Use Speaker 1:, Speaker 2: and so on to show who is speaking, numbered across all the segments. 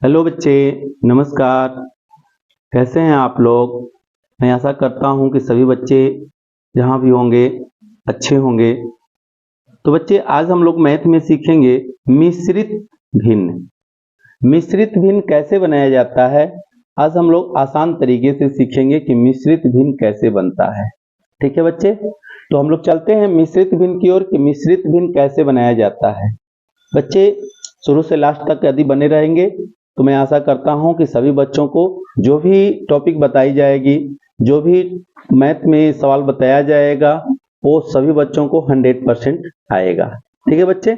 Speaker 1: Hello बच्चे, नमस्कार। कैसे हैं आप लोग? मैं आशा करता हूं कि सभी बच्चे जहां भी होंगे अच्छे होंगे। तो बच्चे, आज हम लोग मैथ में सीखेंगे मिश्रित भिन्न। मिश्रित भिन्न कैसे बनाया जाता है? आज हम लोग आसान तरीके से सीखेंगे कि मिश्रित भिन्न कैसे बनता है। ठीक है बच्चे, तो हम लोग चलते हैं मिश्रित भिन्न की ओर कि मिश्रित भिन्न कैसे बनाया जाता है। बच्चे, शुरू से लास्ट तक यदि बने रहेंगे तो मैं आशा करता हूं कि सभी बच्चों को जो भी टॉपिक बताई जाएगी, जो भी मैथ में सवाल बताया जाएगा, वो सभी बच्चों को 100% आएगा। ठीक है बच्चे,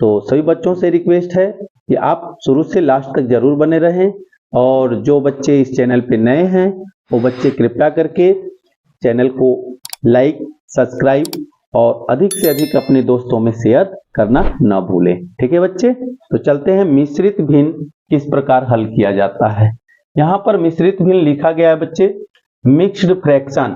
Speaker 1: तो सभी बच्चों से रिक्वेस्ट है कि आप शुरू से लास्ट तक जरूर बने रहें। और जो बच्चे इस चैनल पे नए हैं वो बच्चे कृपया करके चैनल को लाइक, सब्सक्राइब और अधिक से अधिक अपने दोस्तों में शेयर करना न भूलें। ठीक है बच्चे, तो चलते हैं मिश्रित भिन्न किस प्रकार हल किया जाता है। यहाँ पर मिश्रित भिन्न लिखा गया है बच्चे, मिक्स्ड फ्रैक्शन।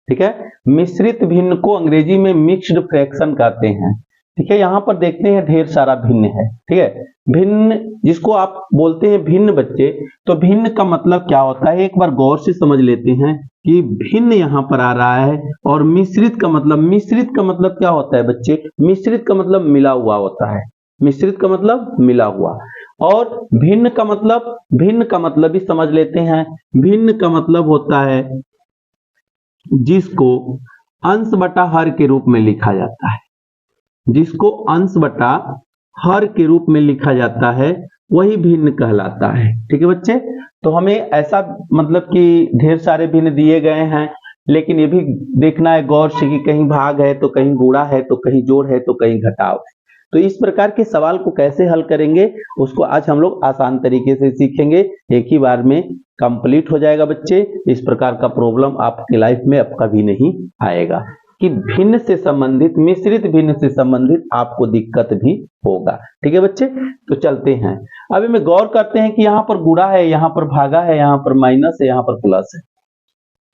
Speaker 1: ठीक है, मिश्रित भिन्न को अंग्रेजी में मिक्स्ड फ्रैक्शन कहते हैं। ठीक है, यहाँ पर देखते हैं ढेर सारा भिन्न है। ठीक है, भिन्न जिसको आप बोलते हैं भिन्न बच्चे, तो भिन्न का मतलब क्या होता है एक बार गौर से समझ लेते हैं कि भिन्न यहाँ पर आ रहा है। और मिश्रित का मतलब क्या होता है बच्चे? मिश्रित का मतलब मिला हुआ होता है। मिश्रित का मतलब मिला हुआ। और भिन्न का मतलब भी समझ लेते हैं। भिन्न का मतलब होता है जिसको अंश बटा हर के रूप में लिखा जाता है। जिसको अंश बटा हर के रूप में लिखा जाता है वही भिन्न कहलाता है। ठीक है बच्चे, तो हमें ऐसा मतलब कि ढेर सारे भिन्न दिए गए हैं, लेकिन ये भी देखना है गौर से कि कहीं भाग है तो कहीं गुणा है तो कहीं जोड़ है तो कहीं घटाव है। तो इस प्रकार के सवाल को कैसे हल करेंगे उसको आज हम लोग आसान तरीके से सीखेंगे। एक ही बार में कंप्लीट हो जाएगा बच्चे। इस प्रकार का प्रॉब्लम आपकी लाइफ में अब कभी नहीं आएगा कि भिन्न से संबंधित, मिश्रित भिन्न से संबंधित आपको दिक्कत भी होगा। ठीक है बच्चे, तो चलते हैं। अभी में गौर करते हैं कि यहाँ पर गुणा है, यहाँ पर भागा है, यहाँ पर माइनस है, यहाँ पर प्लस है।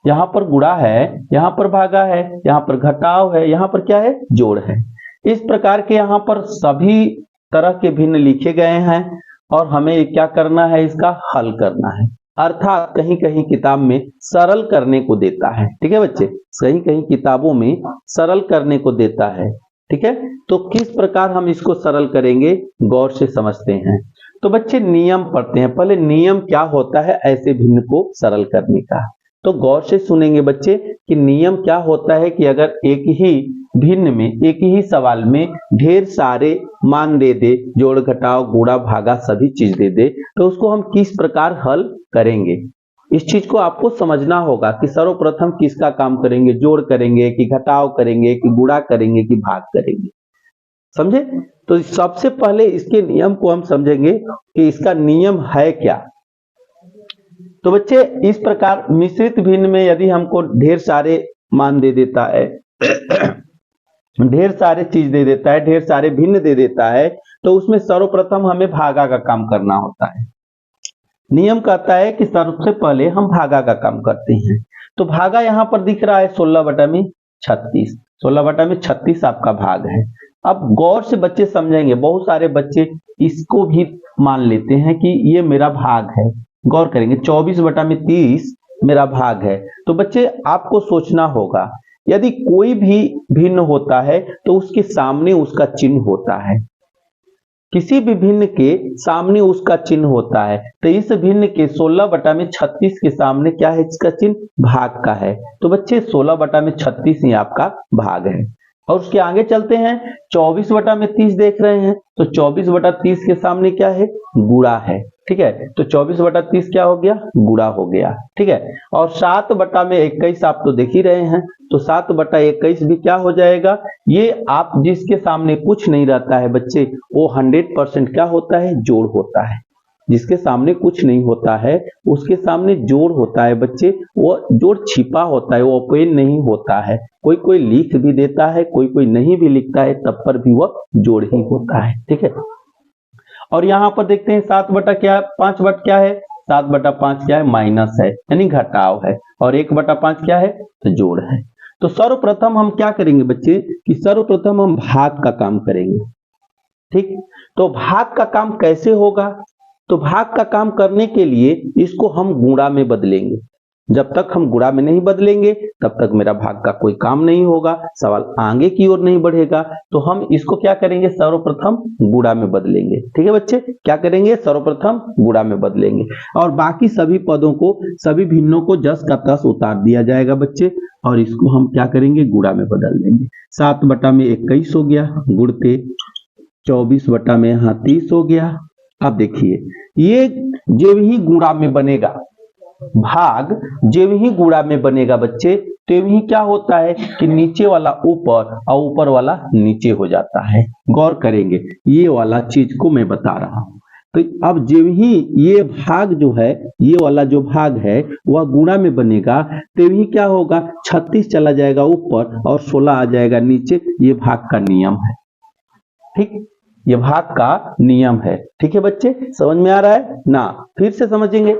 Speaker 1: यहाँ पर गुणा है, यहाँ पर भागा है, यहाँ पर घटाव है, यहाँ पर क्या है? जोड़ है। इस प्रकार के यहाँ पर सभी तरह के भिन्न लिखे गए हैं और हमें क्या करना है? इसका हल करना है। अर्थात कहीं कहीं किताब में सरल करने को देता है। ठीक है बच्चे, कहीं कहीं किताबों में सरल करने को देता है। ठीक है, तो किस प्रकार हम इसको सरल करेंगे गौर से समझते हैं। तो बच्चे नियम पढ़ते हैं। पहले नियम क्या होता है ऐसे भिन्न को सरल करने का, तो गौर से सुनेंगे बच्चे कि नियम क्या होता है कि अगर एक ही भिन्न में, एक ही सवाल में ढेर सारे मान दे दे, जोड़ घटाव गुणा भागा सभी चीज दे दे, तो उसको हम किस प्रकार हल करेंगे। इस चीज को आपको समझना होगा कि सर्वप्रथम किसका काम करेंगे, जोड़ करेंगे कि घटाव करेंगे कि गुणा करेंगे कि भाग करेंगे। समझे? तो सबसे पहले इसके नियम को हम समझेंगे कि इसका नियम है क्या। तो बच्चे, इस प्रकार मिश्रित भिन्न में यदि हमको ढेर सारे मान दे देता है ढेर सारे चीज दे देता है, ढेर सारे भिन्न दे देता है, तो उसमें सर्वप्रथम हमें भागा का काम करना होता है। नियम कहता है कि सबसे पहले हम भागा का काम करते हैं। तो भागा यहाँ पर दिख रहा है 16/36। 16/36 आपका भाग है। अब गौर से बच्चे समझेंगे, बहुत सारे बच्चे इसको भी मान लेते हैं कि ये मेरा भाग है। गौर करेंगे 24/30 मेरा भाग है। तो बच्चे आपको सोचना होगा, यदि कोई भी भिन्न होता है तो उसके सामने उसका चिन्ह होता है। किसी भी भिन्न के सामने उसका चिन्ह होता है। तो इस भिन्न के 16/36 के सामने क्या है? इसका चिन्ह भाग का है। तो बच्चे 16/36 ही आपका भाग है। और उसके आगे चलते हैं, 24/30 देख रहे हैं, तो 24/30 के सामने क्या है? गुणा है। ठीक है, तो 24/30 क्या हो गया? गुणा हो गया। ठीक है, और 7/21 आप तो देख ही रहे हैं, तो 7/21 भी क्या हो जाएगा? ये आप जिसके सामने कुछ नहीं रहता है बच्चे, वो 100% क्या होता है? जोड़ होता है। जिसके सामने कुछ नहीं होता है उसके सामने जोड़ होता है बच्चे। वो जोड़ छिपा होता है, वो ओपन नहीं होता है। कोई कोई लिख भी देता है, कोई कोई नहीं भी लिखता है, तब पर भी वह जोड़ ही होता है। ठीक है, और यहाँ पर देखते हैं 7/5 क्या है? 7/5 क्या है? माइनस है, यानी घटाव है। और 1/5 क्या है? तो जोड़ है। तो सर्वप्रथम हम क्या करेंगे बच्चे कि सर्वप्रथम हम भाग का काम करेंगे। ठीक, तो भाग का काम कैसे होगा? तो भाग का काम करने के लिए इसको हम गुणा में बदलेंगे। जब तक हम गुणा में नहीं बदलेंगे तब तक मेरा भाग का कोई काम नहीं होगा, सवाल आगे की ओर नहीं बढ़ेगा। तो हम इसको क्या करेंगे, सर्वप्रथम गुणा में बदलेंगे। ठीक है बच्चे, क्या करेंगे, सर्वप्रथम गुणा में बदलेंगे और बाकी सभी पदों को, सभी भिन्नों को जस का तस उतार दिया जाएगा बच्चे, और इसको हम क्या करेंगे, गुणा में बदल देंगे। 7 बटा में 21 हो गया, गुणते 24 बटा में यहाँ 30 हो गया। अब देखिए ये जब ही गुणा में बनेगा, भाग जब ही गुणा में बनेगा बच्चे, तब ही क्या होता है कि नीचे वाला ऊपर और ऊपर वाला नीचे हो जाता है। गौर करेंगे, ये वाला चीज को मैं बता रहा हूं। तो अब जब ही ये भाग जो है, ये वाला जो भाग है वह गुणा में बनेगा, तभी क्या होगा, 36 चला जाएगा ऊपर और 16 आ जाएगा नीचे। ये भाग का नियम है। ठीक, ये भाग का नियम है। ठीक है बच्चे, समझ में आ रहा है ना? फिर से समझेंगे।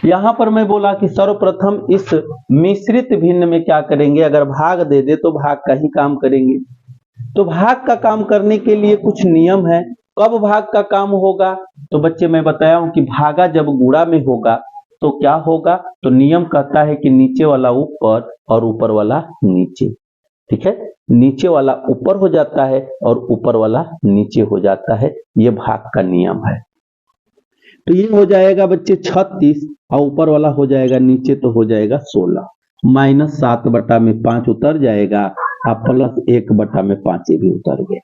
Speaker 1: यहां पर मैं बोला कि सर्वप्रथम इस मिश्रित भिन्न में क्या करेंगे, अगर भाग दे दे तो भाग का ही काम करेंगे। तो भाग का काम करने के लिए कुछ नियम है। कब भाग का काम होगा, तो बच्चे मैं बताया हूं कि भागा जब गुणा में होगा तो क्या होगा, तो नियम कहता है कि नीचे वाला ऊपर और ऊपर वाला नीचे। ठीक है, नीचे वाला ऊपर हो जाता है और ऊपर वाला नीचे हो जाता है, ये भाग का नियम है। तो ये हो जाएगा बच्चे 36 और ऊपर वाला हो जाएगा नीचे, तो हो जाएगा 16। माइनस 7 बटा में 5 उतर जाएगा और प्लस 1 बटा में 5 भी उतर गया।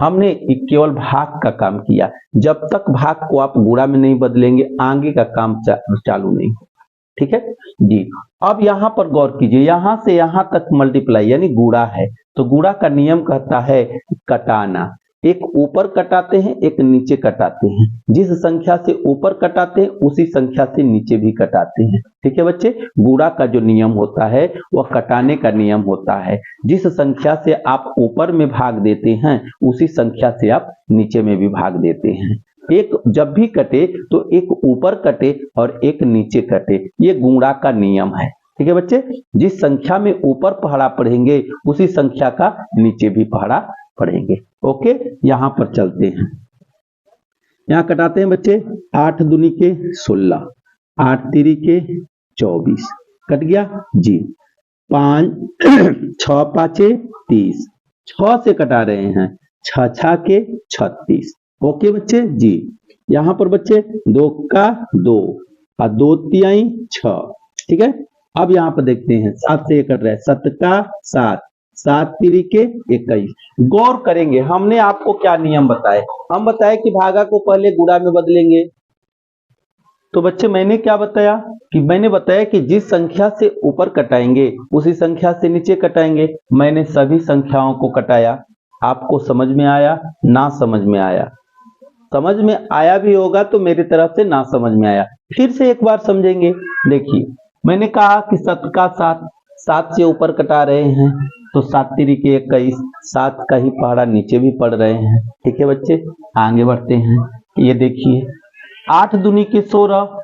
Speaker 1: हमने केवल भाग का काम किया। जब तक भाग को आप गुणा में नहीं बदलेंगे आगे का काम चालू नहीं होगा। ठीक है जी। अब यहां पर गौर कीजिए, यहां से यहां तक मल्टीप्लाई यानी गुणा है, तो गुणा का नियम कहता है कटाना। एक ऊपर कटाते हैं, एक नीचे कटाते हैं। जिस संख्या से ऊपर कटाते हैं उसी संख्या से नीचे भी कटाते हैं। ठीक है बच्चे, गुणा का जो नियम होता है वह कटाने का नियम होता है। जिस संख्या से आप ऊपर में भाग देते हैं उसी संख्या से आप नीचे में भी भाग देते हैं। एक जब भी कटे तो एक ऊपर कटे और एक नीचे कटे, ये गुणा का नियम है। ठीक है बच्चे, जिस संख्या में ऊपर पहाड़ा पढ़ेंगे उसी संख्या का नीचे भी पहाड़ा पढ़ेंगे। ओके, यहां पर चलते हैं, यहां कटाते हैं बच्चे। 8 दूनी के 16, 8 तीरी के 24, कट गया जी। 5 6 पाँचे 30, 6 से कटा रहे हैं, 6 6 के 36। ओके बच्चे जी। यहां पर बच्चे 2 का 2 और 2 तिहाई 6। ठीक है, अब यहां पर देखते हैं 7 से कट रहा है, 7 का 7, 7 तिरी के 21। गौर करेंगे, हमने आपको क्या नियम बताए, हम बताए कि भागा को पहले गुणा में बदलेंगे। तो बच्चे मैंने क्या बताया कि मैंने बताया कि जिस संख्या से ऊपर कटाएंगे उसी संख्या से नीचे कटाएंगे। मैंने सभी संख्याओं को कटाया। आपको समझ में आया, ना समझ में आया? समझ में आया भी होगा तो मेरी तरफ से ना समझ में आया। फिर से एक बार समझेंगे। देखिए, मैंने कहा कि 7 का 7, 7 से ऊपर कटा रहे हैं तो 7 तिरी के 21, 7 का ही पहाड़ा नीचे भी पड़ रहे हैं। ठीक है बच्चे, आगे बढ़ते हैं। ये देखिए 8 दूनी के 16,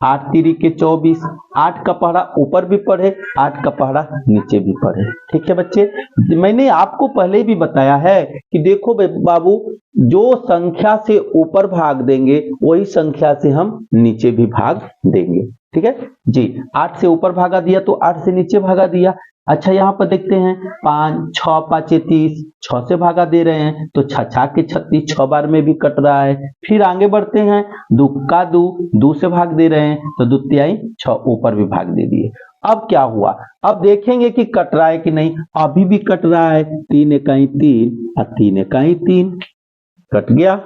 Speaker 1: 8 तिरी के 24, 8 का पहाड़ा ऊपर भी पढ़े, 8 का पहाड़ा नीचे भी पढ़े। ठीक है बच्चे, मैंने आपको पहले भी बताया है कि देखो बाबू, जो संख्या से ऊपर भाग देंगे वही संख्या से हम नीचे भी भाग देंगे। ठीक है जी, 8 से ऊपर भागा दिया तो 8 से नीचे भागा दिया। अच्छा, यहाँ पर देखते हैं 5 6 पाँचे 30, 6 से भागा दे रहे हैं तो 6 6 के 36, 6 बार में भी कट रहा है। फिर आगे बढ़ते हैं, 2 का 2, 2 से भाग दे रहे हैं तो 2 तिहाई 6 ऊपर भी भाग दे दिए। अब क्या हुआ, अब देखेंगे कि कट रहा है कि नहीं। अभी भी कट रहा है, 3 एकाई 3 और 3 एकाई 3, कट गया।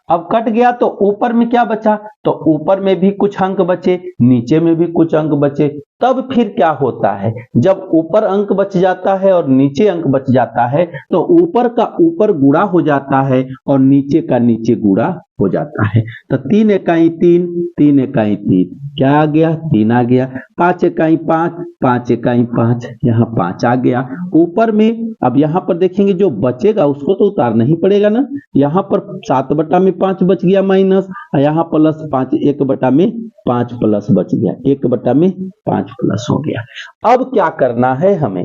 Speaker 1: अब कट गया तो ऊपर में क्या बचा, तो ऊपर में भी कुछ अंक बचे, नीचे में भी कुछ अंक बचे। तब फिर क्या होता है, जब ऊपर अंक बच जाता है और नीचे अंक बच जाता है तो ऊपर का ऊपर गुणा हो जाता है और नीचे का नीचे गुणा हो जाता है। तो 3 एकाई 3, 3 एकाई 3, क्या आ गया, 3 आ गया। 5 एकाई 5, 5 एकाई 5, यहाँ 5 आ गया ऊपर में। अब यहाँ पर देखेंगे जो बचेगा उसको तो उतारना ही पड़ेगा ना। यहाँ पर 7 बटा में 5 बच गया माइनस, यहाँ प्लस 5, 1 बटा में 5 प्लस बच गया, 1 बटा में 5 5 प्लस हो गया। अब क्या करना है हमें,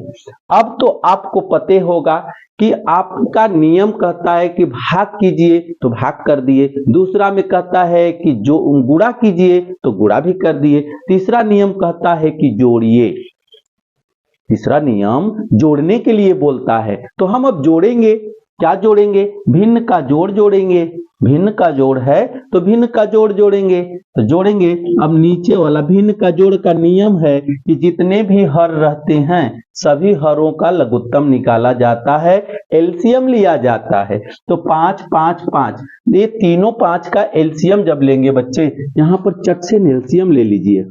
Speaker 1: अब तो आपको पते होगा कि आपका नियम कहता है कि भाग कीजिए तो भाग कर दिए, दूसरा में कहता है कि जो गुणा कीजिए तो गुणा भी कर दिए, तीसरा नियम कहता है कि जोड़िए, तीसरा नियम जोड़ने के लिए बोलता है। तो हम अब जोड़ेंगे, क्या जोड़ेंगे, भिन्न का जोड़ जोड़ेंगे, भिन्न का जोड़ है तो भिन्न का जोड़ जोड़ेंगे, तो जोड़ेंगे। अब नीचे वाला भिन्न का जोड़ का नियम है कि जितने भी हर रहते हैं सभी हरों का लघुत्तम निकाला जाता है, एलसीएम लिया जाता है। तो 5 5 5, ये तीनों 5 का एलसीएम जब लेंगे बच्चे, यहां पर चट से एलसीएम ले लीजिए,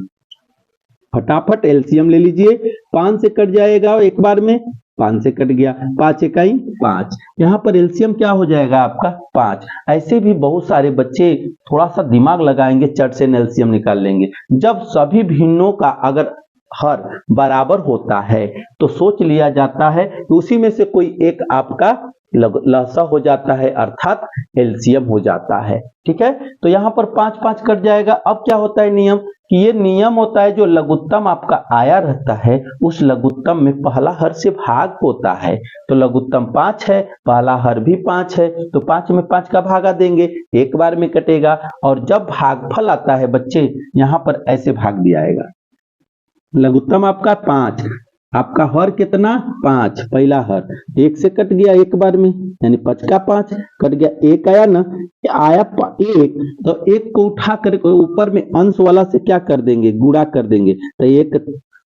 Speaker 1: फटाफट एलसीएम ले लीजिए। 5 से कट जाएगा एक बार में, 5 से कट गया, 5 इकाई 5, यहाँ पर एलसीएम क्या हो जाएगा आपका 5। ऐसे भी बहुत सारे बच्चे थोड़ा सा दिमाग लगाएंगे, चट से एलसीएम निकाल लेंगे। जब सभी भिन्नों का अगर हर बराबर होता है तो सोच लिया जाता है कि उसी में से कोई एक आपका लसा हो जाता है, अर्थात एलसीएम हो जाता है। ठीक है, तो यहाँ पर 5 5 कट जाएगा। अब क्या होता है नियम, कि ये नियम होता है जो लघुत्तम आपका आया रहता है उस लघुत्तम में पहला हर से भाग होता है। तो लघुत्तम 5 है, पहला हर भी 5 है, तो 5 में 5 का भागा देंगे, एक बार में कटेगा। और जब भागफल आता है बच्चे, यहाँ पर ऐसे भाग दिया जाएगा, लघुत्तम आपका 5, आपका हर कितना 5, पहला हर 1 से कट गया एक बार में, यानी 5 का 5 कट गया, 1 आया ना, आया 1, तो 1 को उठा कर ऊपर में अंश वाला से क्या कर देंगे, गुणा कर देंगे, तो 1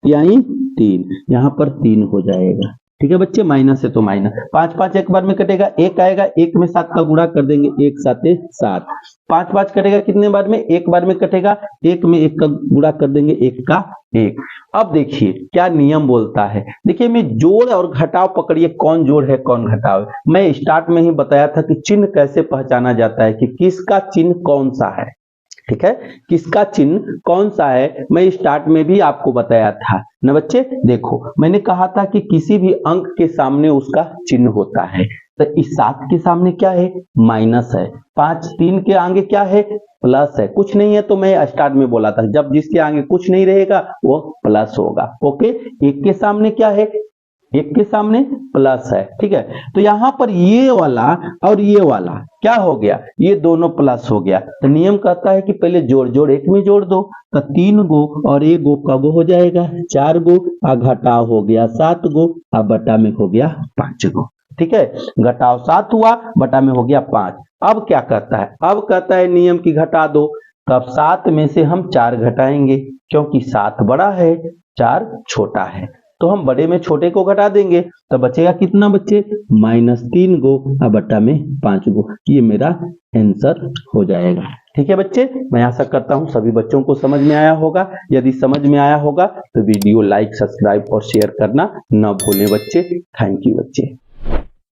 Speaker 1: यानी 3, यहाँ पर 3 हो जाएगा। ठीक है बच्चे, माइनस है तो माइनस, 5 5 एक बार में कटेगा, 1 आएगा, 1 में 7 का गुणा कर देंगे, 1 7 7, 5 5 कटेगा कितने बार में, एक बार में कटेगा, 1 में 1 का गुणा कर देंगे, 1 का 1। अब देखिए क्या नियम बोलता है, देखिए मैं जोड़ और घटाव पकड़िए, कौन जोड़ है कौन घटाव है। मैं स्टार्ट में ही बताया था कि चिन्ह कैसे पहचाना जाता है, कि किसका चिन्ह कौन सा है। ठीक है, किसका चिन्ह कौन सा है, मैं स्टार्ट में भी आपको बताया था ना बच्चे। देखो मैंने कहा था कि किसी भी अंक के सामने उसका चिन्ह होता है, तो इस 7 के सामने क्या है, माइनस है, 5 3 के आगे क्या है, प्लस है, कुछ नहीं है, तो मैं स्टार्ट में बोला था जब जिसके आगे कुछ नहीं रहेगा वो प्लस होगा। ओके, 1 के सामने क्या है, 1 के सामने प्लस है। ठीक है, तो यहां पर ये वाला और ये वाला क्या हो गया, ये दोनों प्लस हो गया। तो नियम कहता है कि पहले जोड़ जोड़ 1 में जोड़ दो, तो 3 गो और 1 गो का गो हो जाएगा 4 गो, घटाव हो गया 7 गो, बटा में हो गया 5 गो। ठीक है, घटाव 7 हुआ, बटा में हो गया 5। अब क्या कहता है, अब कहता है नियम की घटा दो, तब 7 में से हम 4 घटाएंगे, क्योंकि 7 बड़ा है 4 छोटा है, तो हम बड़े में छोटे को घटा देंगे, तो बचेगा कितना बच्चे, -3 गो, बटा में 5 गो। ये मेरा आंसर हो जाएगा। ठीक है बच्चे, मैं आशा करता हूं सभी बच्चों को समझ में आया होगा। यदि समझ में आया होगा तो वीडियो लाइक, सब्सक्राइब और शेयर करना न भूलें बच्चे। थैंक यू बच्चे।